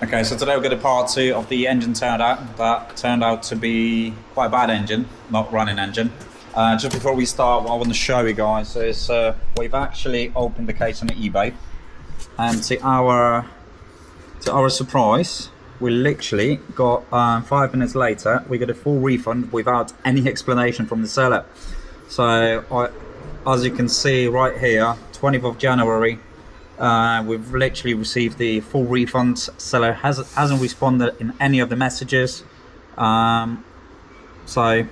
Okay, so today we've got a part 2 of the engine turned out. That turned out to be quite a bad engine, not running engine. Just before we start, what I want to show you guys is we've actually opened the case on eBay, and to our surprise, we literally got 5 minutes later, we got a full refund without any explanation from the seller. So as you can see right here, 20th of January, we've literally received the full refund. Seller hasn't responded in any of the messages. So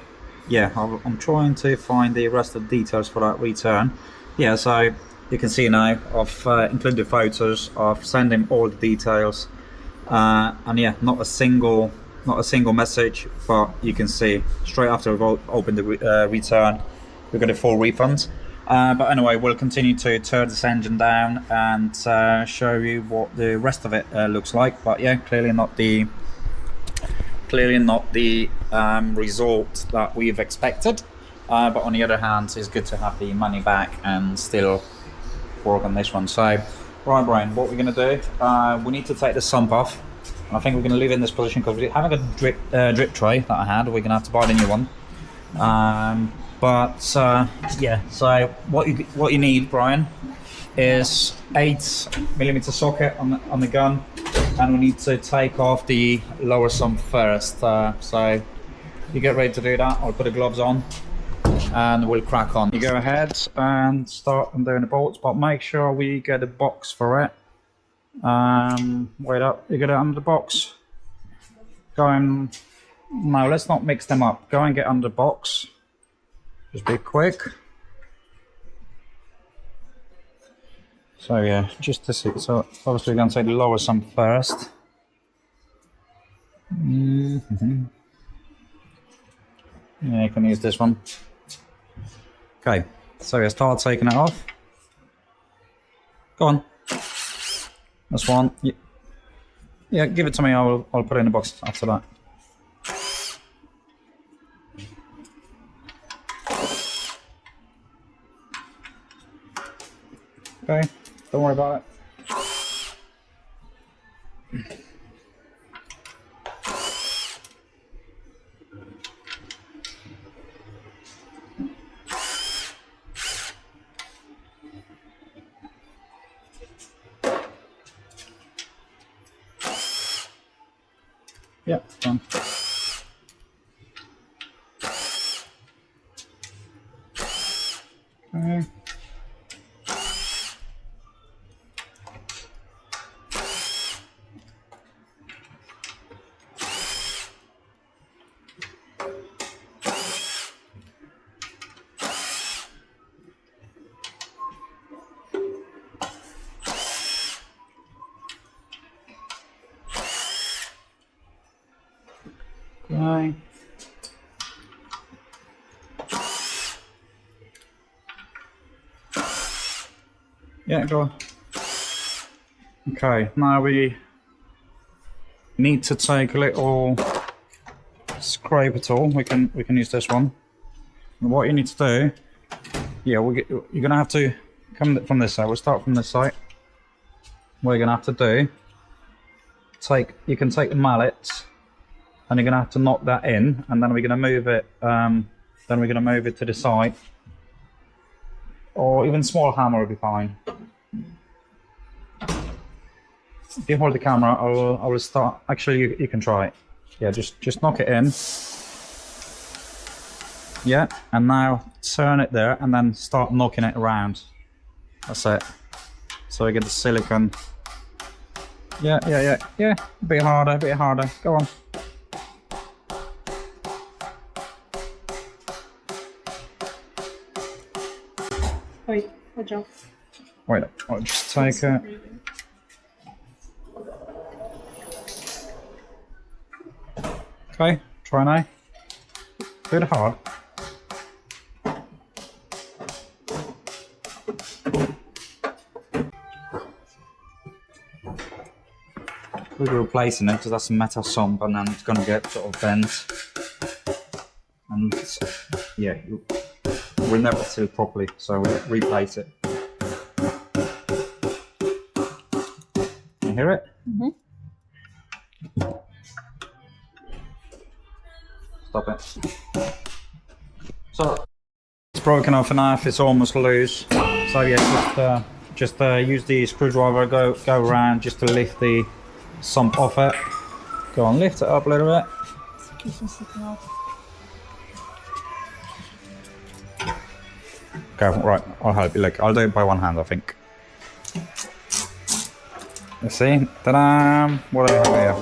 yeah, I'm trying to find the rest of the details for that return. Yeah, so you can see now I've included photos, I've sent him all the details, and yeah, not a single message, but you can see straight after we've opened the return, we got a full refund. But anyway, we'll continue to tear this engine down and show you what the rest of it looks like. But yeah, clearly not the result that we've expected. But on the other hand, it's good to have the money back and still work on this one. So, right, Brian, what we're going to do? We need to take the sump off. I think we're going to leave it in this position because we haven't got a drip tray that I had. We're going to have to buy the new one. Yeah, so what you need, Brian, is 8mm socket on the gun, and we need to take off the lower sump first. So you get ready to do that. I'll put the gloves on and we'll crack on. You go ahead and start undoing the bolts, but make sure we get a box for it. Wait up, you get it under the box. No, let's not mix them up. Go and get under the box. Just be quick. So yeah, just to see. So obviously we're going to take the lower sump first. Yeah, you can use this one. Okay, so yeah, start taking it off. Go on. That's one. Yeah, give it to me. I'll put it in the box after that. Okay, don't worry about it. Yeah, done. Okay. Okay. Yeah, go on. Okay, now we need to take a little scraper tool. We can use this one. And what you need to do, yeah, you're gonna have to come from this side. We'll start from this side. What you're gonna have to do, you can take the mallet, and you're gonna have to knock that in, and then we're gonna move it. Then we're gonna move it to the side, or even small hammer will be fine. If you hold the camera, I will start. Actually, you can try it. Yeah, just knock it in. Yeah, and now turn it there, and then start knocking it around. That's it. So we get the silicone. Yeah. A bit harder. Go on. Wait, watch out. Wait, I'll just take it. Okay, try now. Bit hard. We'll be replacing it because that's a metal sump, and then it's going to get sort of bent. And yeah, we'll never seal properly, so we'll replace it. Can you hear it? Mm-hmm. Stop it. So it's broken off in half. It's almost loose. So yeah, just use the screwdriver. Go around just to lift the sump off it. Go on, lift it up a little bit. Okay, right. I'll help you. Look, I'll do it by one hand, I think. Let's see. Ta-da! What do we have here?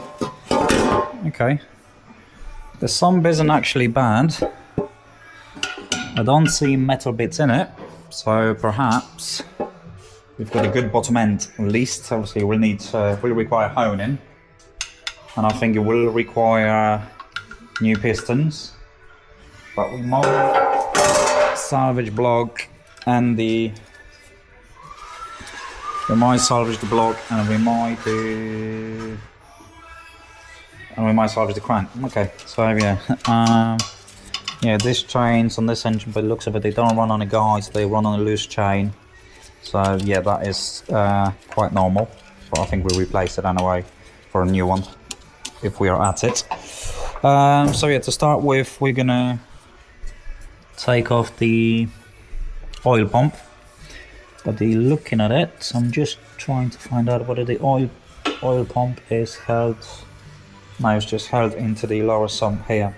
Okay. The sump isn't actually bad. I don't see metal bits in it, so perhaps we've got a good bottom end at least. Obviously, will require honing, and I think it will require new pistons. But we might salvage block and we might salvage the block, and we might salvage the crank. Okay, so yeah. Yeah, these chains on this engine, by the looks of it, they don't run on a guide, they run on a loose chain. So yeah, that is quite normal. But I think we'll replace it anyway for a new one, if we are at it. So yeah, to start with, we're gonna take off the oil pump. But looking at it, I'm just trying to find out whether the oil pump is held. No, it's just held into the lower sump here.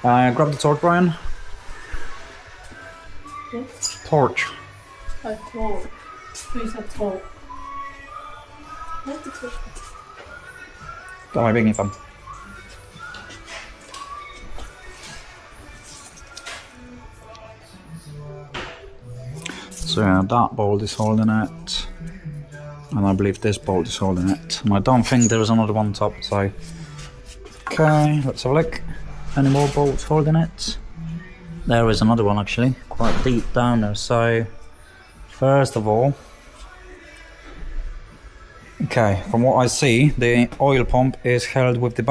Grab the torch, Brian. Yes. Torch. A torch. Who's a torch? Where's the torch? Don't worry, big fun. So yeah, that bolt is holding it, and I believe this bolt is holding it. And I don't think there is another one top. So okay, let's have a look. Any more bolts holding it? There is another one actually, quite deep down there. So first of all, okay, from what I see, the oil pump is held with the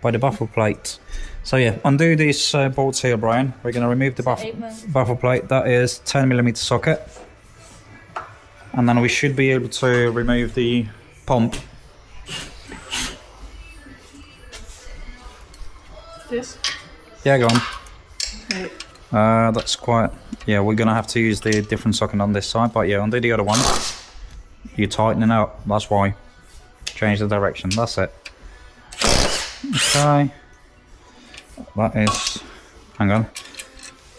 by the baffle plate. So yeah, undo these bolts here, Brian. We're going to remove the baffle plate. That is 10mm socket, and then we should be able to remove the pump. This? Yeah, go on. Right. That's quite... Yeah, we're going to have to use the different socket on this side, but yeah, undo the other one. You're tightening out, that's why. Change the direction, that's it. Okay. That is... Hang on.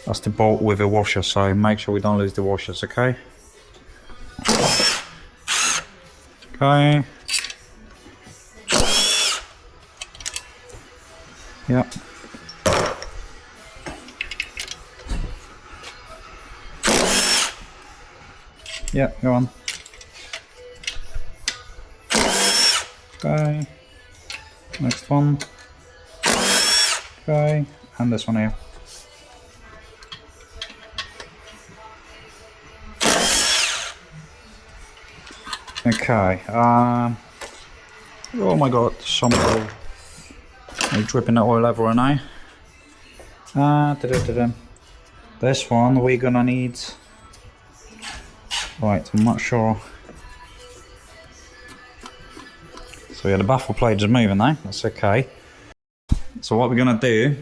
That's the bolt with a washer, so make sure we don't lose the washers, okay? Okay. Yep. Yeah, go on. Okay. Next one. Okay. And this one here. Okay. Oh my god, some oil. I'm dripping the oil everywhere now. This one we're gonna need. Right, I'm not sure. So yeah, the baffle plate is moving now. That's okay. So what we're gonna do,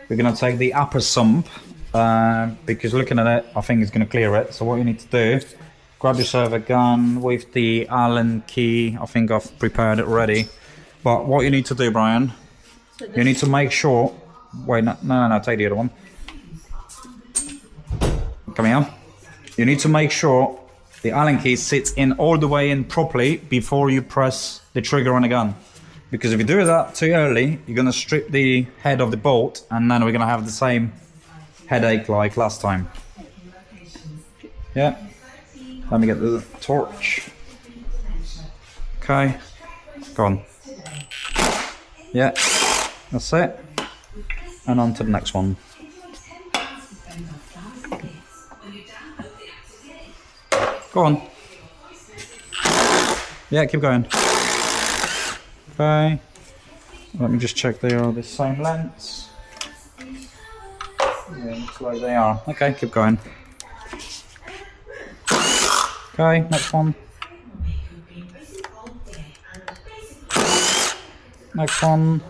we're gonna take the upper sump because looking at it, I think it's gonna clear it. So what you need to do, grab yourself a gun with the Allen key. I think I've prepared it ready. But what you need to do, Brian, you need to make sure. Wait, no, take the other one. Come here. You need to make sure the Allen key sits in all the way in properly before you press the trigger on the gun. Because if you do that too early, you're gonna strip the head of the bolt, and then we're gonna have the same headache like last time. Yeah. Let me get the torch. Okay. Go on. Yeah. That's it. And on to the next one. Go on. Yeah, keep going. Okay. Let me just check they are the same lengths. Yeah, looks like they are. Okay, keep going. Okay, next one. next one.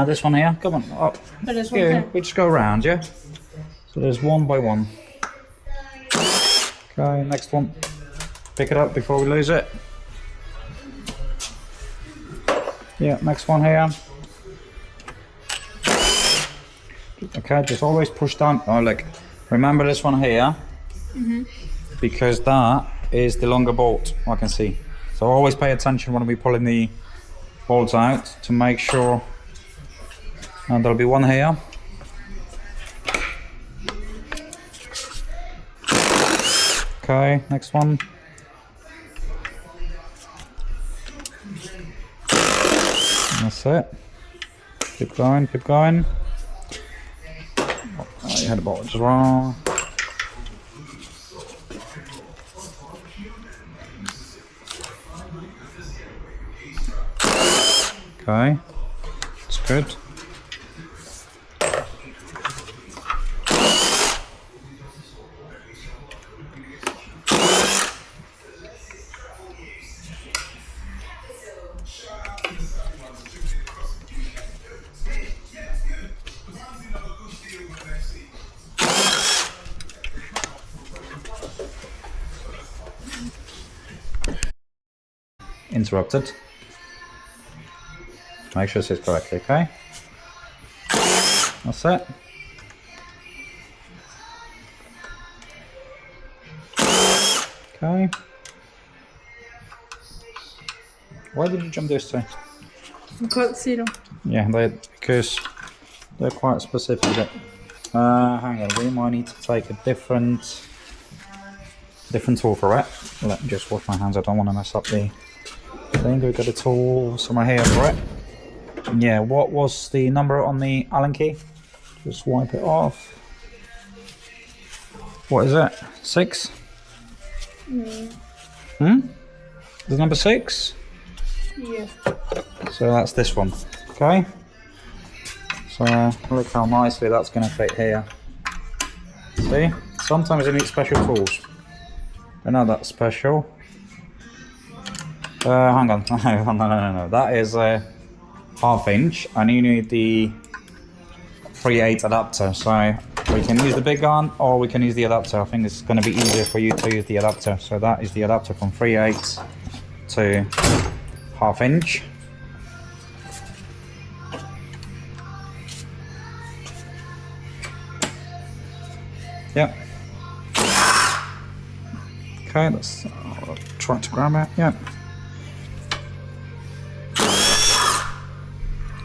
This one here. Come on. Oh, But there's one yeah, there. we just go around, yeah? So there's one by one. Okay, next one. Pick it up before we lose it. Yeah, next one here. Okay, just always push down. Oh, look. Remember this one here? Because that is the longer bolt, I can see. So always pay attention when we're pulling the bolts out to make sure. And there'll be one here. Okay, next one. That's it. Keep going, keep going. Oh, you had a bolt as well. Okay, that's good. Interrupted. Make sure it says correctly, okay? That's it. Okay. Why did you jump this to? I can't see them. Yeah, because they're quite specific. Hang on, we might need to take a different tool for it. Let me just wash my hands, I don't want to mess up the thing. We've got a tool somewhere here for it. Yeah, what was the number on the Allen key? Just wipe it off. What is it? 6? Is number 6? Yeah. So that's this one. Okay. So look how nicely that's going to fit here. See? Sometimes you need special tools. They're not that special. Hang on. No. That is a 1/2 inch, and you need the 3/8 adapter. So we can use the big one, or we can use the adapter. I think it's going to be easier for you to use the adapter. So that is the adapter from 3/8 to 1/2 inch. Yep. Okay, let's try to grab it. Yep.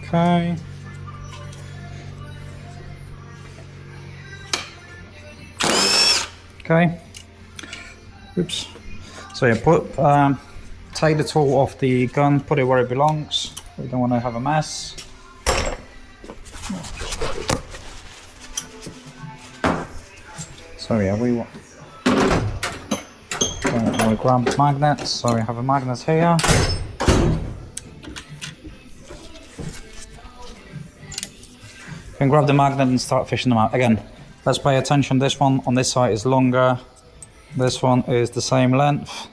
Okay. Okay. Oops. So yeah, take the tool off the gun, put it where it belongs. We don't want to have a mess. So yeah, we grab magnets. So we have a magnet here. You can grab the magnet and start fishing them out. Again, let's pay attention. This one on this side is longer. This one is the same length.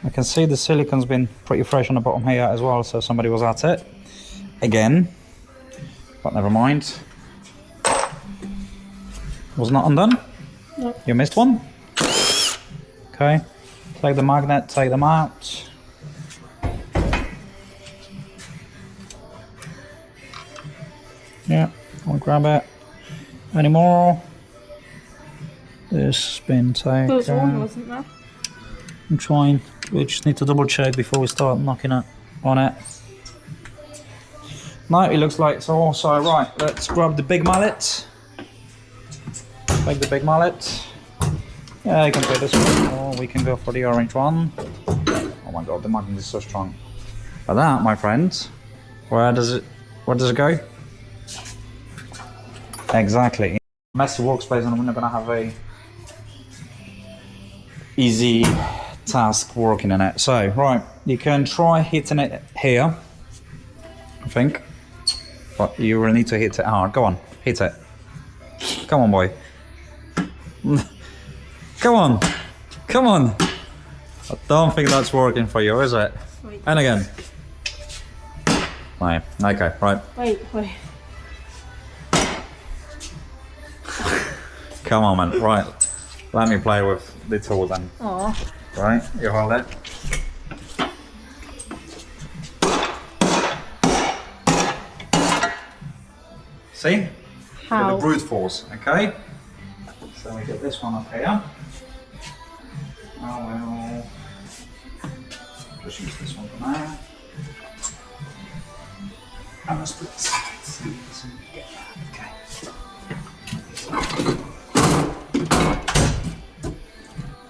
I can see the silicon's been pretty fresh on the bottom here as well, so somebody was at it again, but never mind. Was not undone? No. You missed one? Okay, take the magnet, take them out. Yeah, I'll grab it. Any more? This has been taken. There was one, wasn't there? I'm trying. We just need to double check before we start knocking it on it. No, it looks like it's all. So right, let's grab the big mallet. Take the big mallet. Yeah, you can take this one, or we can go for the orange one. Oh my god, the magnet is so strong. But that, my friends, where does it go? Exactly. Messy workspace, and we're not gonna have a easy task working in it. So, right, you can try hitting it here, I think, but you will need to hit it hard. Go on, hit it. Come on, boy. Come on, come on. I don't think that's working for you, is it? Wait. And again. No. Okay, right. Wait. Come on, man. Right. Let me play with the tool then. Oh. Right, you hold it. See? How? With the brute force, okay? So we get this one up here. I will just use this one for now. And let's put this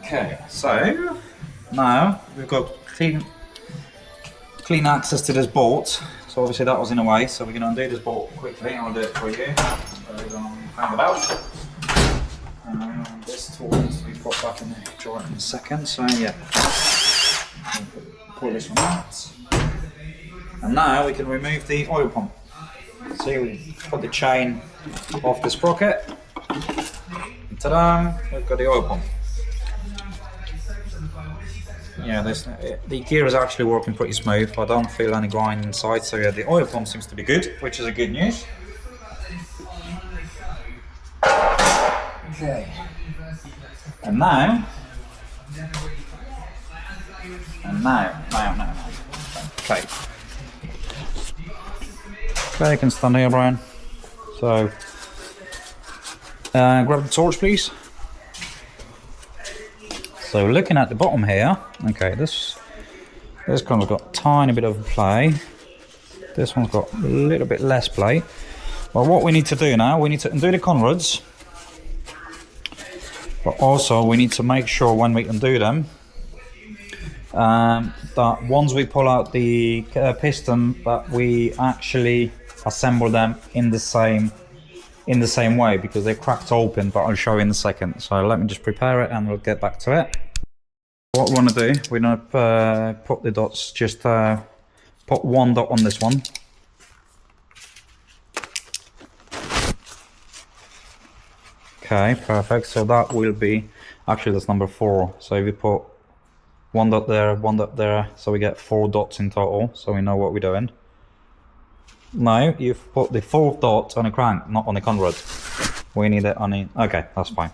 okay, so now we've got clean access to this bolt. So obviously that was in a way, so we're going to undo this bolt quickly. I'll do it for you. So we're going to hang it out. This tool needs to be put back in the drawer in a second. So yeah, pull this one out. And now we can remove the oil pump. See, we put the chain off the sprocket. And ta-da! We've got the oil pump. Yeah, the gear is actually working pretty smooth. I don't feel any grind inside, so yeah, the oil pump seems to be good, which is a good news. Okay. And now. Okay. Okay, you can stand here, Brian. So, grab the torch, please. So looking at the bottom here, okay, this one's got a tiny bit of play. This one's got a little bit less play. But what we need to do now, we need to undo the conrods. But also we need to make sure when we undo them, that once we pull out the piston, that we actually assemble them in the same way, because they're cracked open, but I'll show you in a second. So let me just prepare it and we'll get back to it. What we want to do, we're going to put the dots, just put one dot on this one. Okay, perfect. So that will be, actually that's number 4. So if you put one dot there, so we get 4 dots in total, so we know what we're doing. Now you've put the 4th dot on a crank, not on the conrod. We need it on the, okay, that's fine.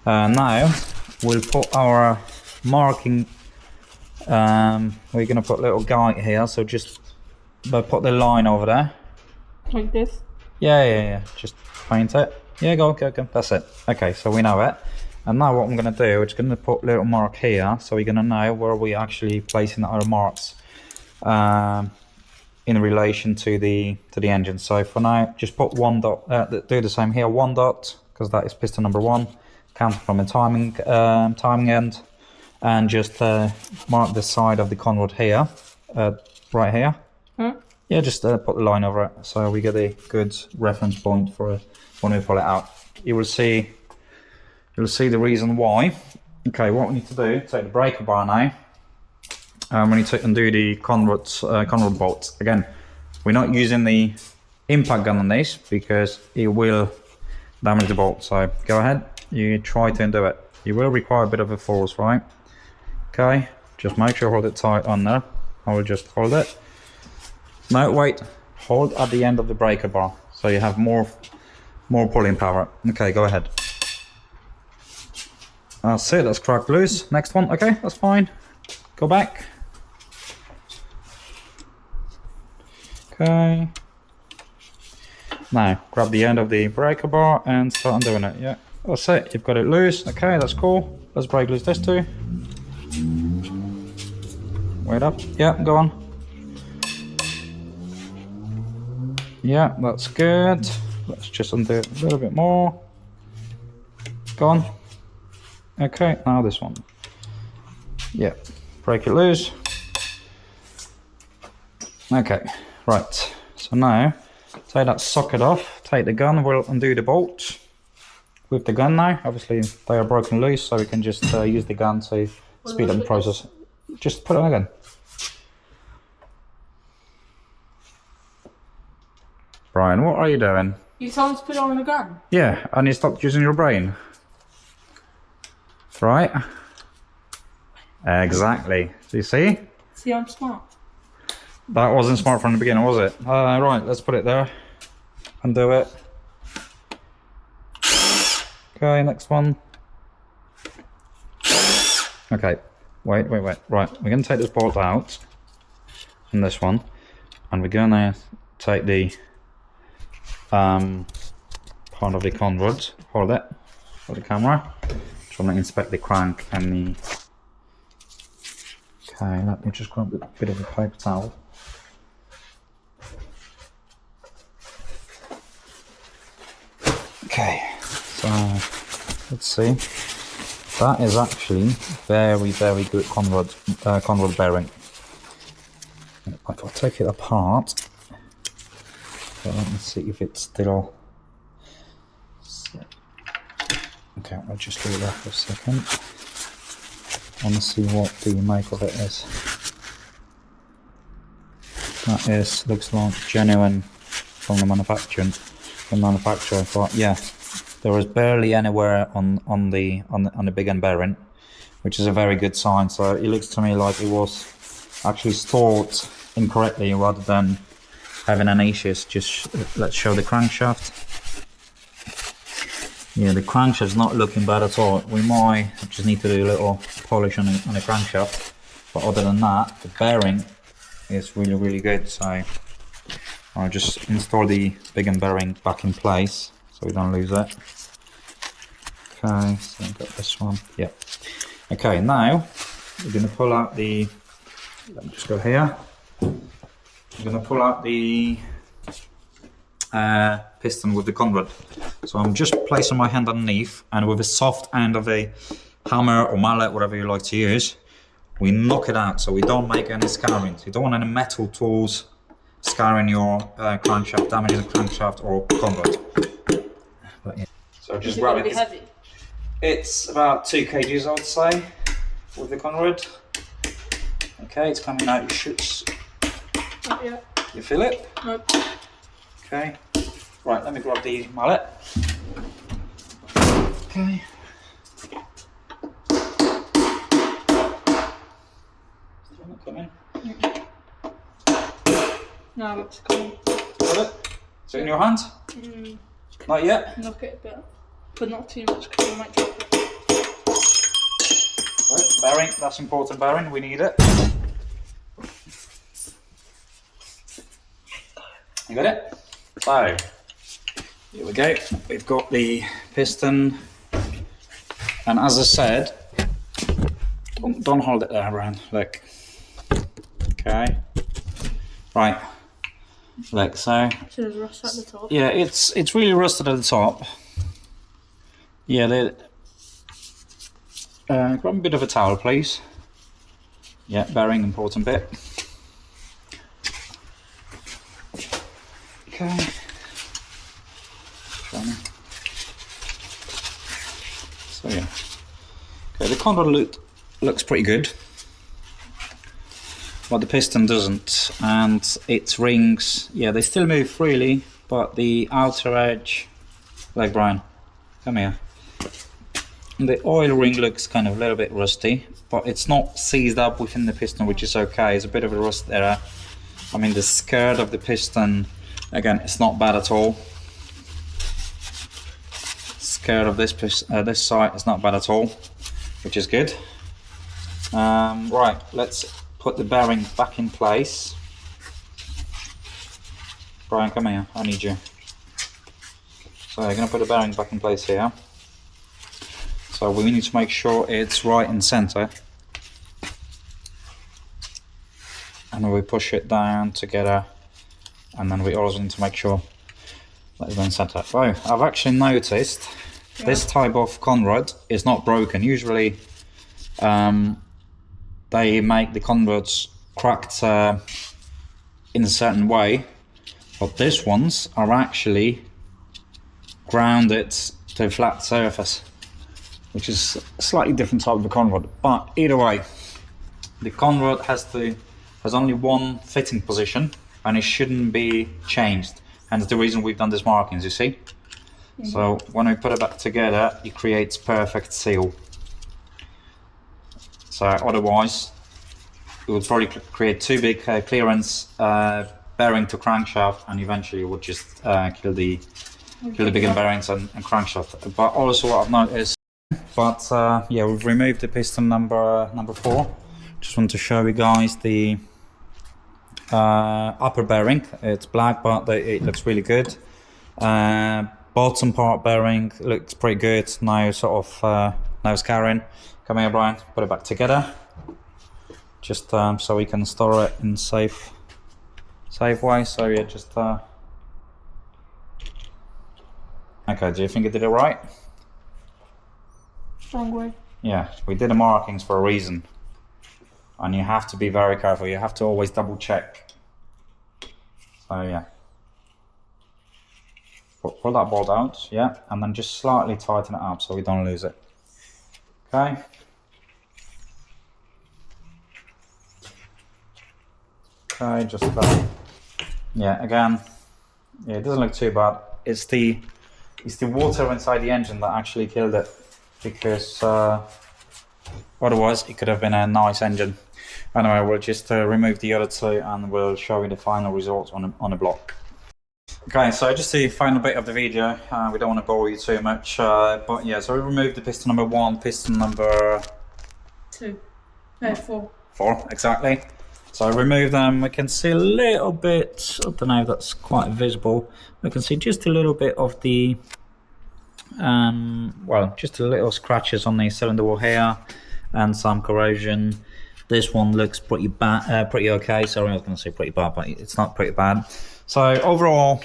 Now we'll put our marking, we're gonna put a little guide here, so just put the line over there. Like this? Yeah, just paint it. Yeah, go, that's it. Okay, so we know it. And now what I'm gonna do, it's gonna put a little mark here, so we're gonna know where we actually placing our marks in relation to the engine. So for now, just put 1 dot, do the same here, 1 dot, because that is piston number 1, count from the timing end, and just mark the side of the conrod here, right here. Yeah, just put the line over it, so we get a good reference point for when we pull it out. You'll see the reason why. Okay, what we need to do, take the breaker bar now. We need to undo the conrod bolts. Again, we're not using the impact gun on this because it will damage the bolt. So go ahead, you try to undo it. You will require a bit of a force, right? Okay, just make sure you hold it tight on there. I will just hold it. No, wait, hold at the end of the breaker bar, so you have more pulling power. Okay, go ahead. That's it, that's cracked loose. Next one, okay, that's fine. Go back. Okay. Now, grab the end of the breaker bar and start undoing it. Yeah, that's it, you've got it loose. Okay, that's cool. Let's break loose this too. Wait up. Yeah, go on. Yeah, that's good. Let's just undo it a little bit more. Go on. Okay, now this one. Yeah, break it loose. Okay, right. So now, take that socket off, take the gun, we'll undo the bolt with the gun now. Obviously, they are broken loose, so we can just use the gun to speed up the process. Just put it on again. Brian, what are you doing? You told me to put it on the gun. Yeah, and you stopped using your brain. Right? Exactly. Do you see? See, I'm smart. That wasn't smart from the beginning, was it? Right, let's put it there. Undo it. Okay, next one. Okay, wait. Right, we're going to take this bolt out. And this one. And we're going to take the part of the conrod. Hold it for the camera. So I'm going to inspect the crank and the... Okay, let me just grab a bit of a paper towel. Okay, so let's see. That is actually very good conrod bearing. If I take it apart, so let me see if it's still. Okay, I'll just leave that for a second. I want to see what the make of it is. That is looks like genuine from the manufacturer, but yeah, there is barely anywhere on the big end bearing, which is a very good sign. So it looks to me like it was actually stored incorrectly rather than having any issues. Just let's show the crankshaft. Yeah, the crankshaft's not looking bad at all. We might just need to do a little polish on the crankshaft, but other than that, the bearing is really good. So I'll just install the big end bearing back in place so we don't lose it. Okay, so I've got this one. Yeah. Okay, now we're going to pull out the. Let me just go here. I'm going to pull out the piston with the conrod. So I'm just placing my hand underneath, and with a soft end of a hammer or mallet, whatever you like to use, we knock it out so we don't make any scarring. So you don't want any metal tools scarring your crankshaft, damaging the crankshaft or conrod. But, yeah. So just grab it. Heavy? It's about 2 kgs, I would say, with the conrod. Okay, it's coming out. Not yet. You feel it? Nope. Okay. Right, let me grab the mallet. Okay. Is it not coming? No, it's coming. Got it? Is it in your hand? Not yet? Knock it a bit, but not too much because I might drop it. Right, bearing, that's important bearing, we need it. You got it? So, here we go. We've got the piston, and as I said, don't hold it there around, look. Okay. Right. Look, so there's rust at the top. yeah, it's really rusted at the top. Yeah, grab a bit of a towel, please. Yeah, bearing, important bit. Okay. So yeah. Okay, the conrod looks pretty good, but the piston doesn't, and its rings, yeah, they still move freely, but the outer edge, like Brian, come here. The oil ring looks kind of a little bit rusty, but it's not seized up within the piston, which is okay. It's a bit of a rust there. I mean, the skirt of the piston, again, it's not bad at all. Skirt of this side is not bad at all, which is good. Right, let's put the bearing back in place. Brian, come here, I need you. So I'm going to put the bearing back in place here. So we need to make sure it's right in center. And then we push it down together, and then we also need to make sure that it's in center. Oh, I've actually noticed this type of conrod is not broken. Usually they make the conrods cracked in a certain way, but these ones are actually grounded to a flat surface, which is a slightly different type of conrod. But either way, the conrod has only one fitting position, and it shouldn't be changed. And that's the reason we've done these markings, you see? Mm-hmm. So when we put it back together, it creates perfect seal. So otherwise, it would probably create too big clearance bearing to crankshaft, and eventually would just kill the bigger bearings and crankshaft. But also what I've noticed, yeah, we've removed the piston number 4. Just want to show you guys the upper bearing. It's black, but it looks really good. Bottom part bearing looks pretty good. No sort of no scarring. Come here, Brian. Put it back together. Just so we can store it in safe way. So yeah, just okay. Do you think it did it right? Wrong way. Yeah, we did the markings for a reason, and you have to be very careful. You have to always double check. So yeah. Pull that bolt out, yeah, and then just slightly tighten it up so we don't lose it. Okay. Okay, just yeah. Again, yeah, it doesn't look too bad. It's the water inside the engine that actually killed it, because otherwise it could have been a nice engine. Anyway, we'll just remove the other 2 and we'll show you the final results on a block. Okay, so just the final bit of the video. We don't want to bore you too much, but yeah, so we removed the piston number 1, piston number 2, no, 4. 4, exactly. So I remove them. We can see a little bit, I don't know if that's quite visible. We can see just a little bit of the, well, just a little scratches on the cylinder wall here, and some corrosion. This one looks pretty bad, pretty okay. Sorry, I was going to say pretty bad, but it's not pretty bad. So overall,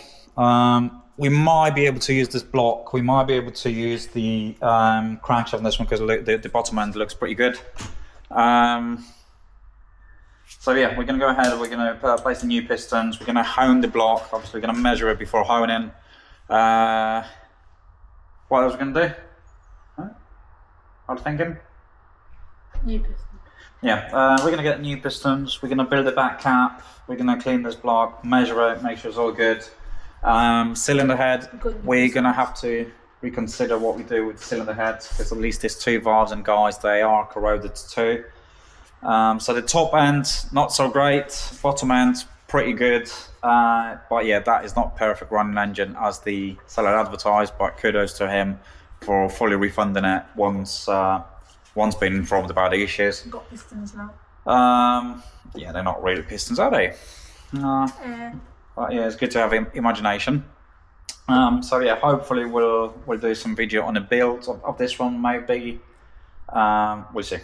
we might be able to use this block. We might be able to use the crankshaft on this one, because the bottom end looks pretty good. So yeah, we're going to go ahead. We're going to place the new pistons. We're going to hone the block. Obviously, we're going to measure it before honing. What else are we going to do? Huh? I was thinking. New piston. Yeah, we're going to get new pistons. We're going to build a back cap. We're going to clean this block, measure it, make sure it's all good. Cylinder head, we're going to have to reconsider what we do with the cylinder head, because at least there's 2 valves, and guys, they are corroded too. So the top end, not so great. Bottom end, pretty good. But yeah, that is not perfect running engine as the seller advertised, but kudos to him for fully refunding it once been informed about the issues. Got pistons now. Yeah, they're not really pistons, are they? But yeah, it's good to have imagination. So yeah, hopefully we'll do some video on a build of this one, maybe. We'll see.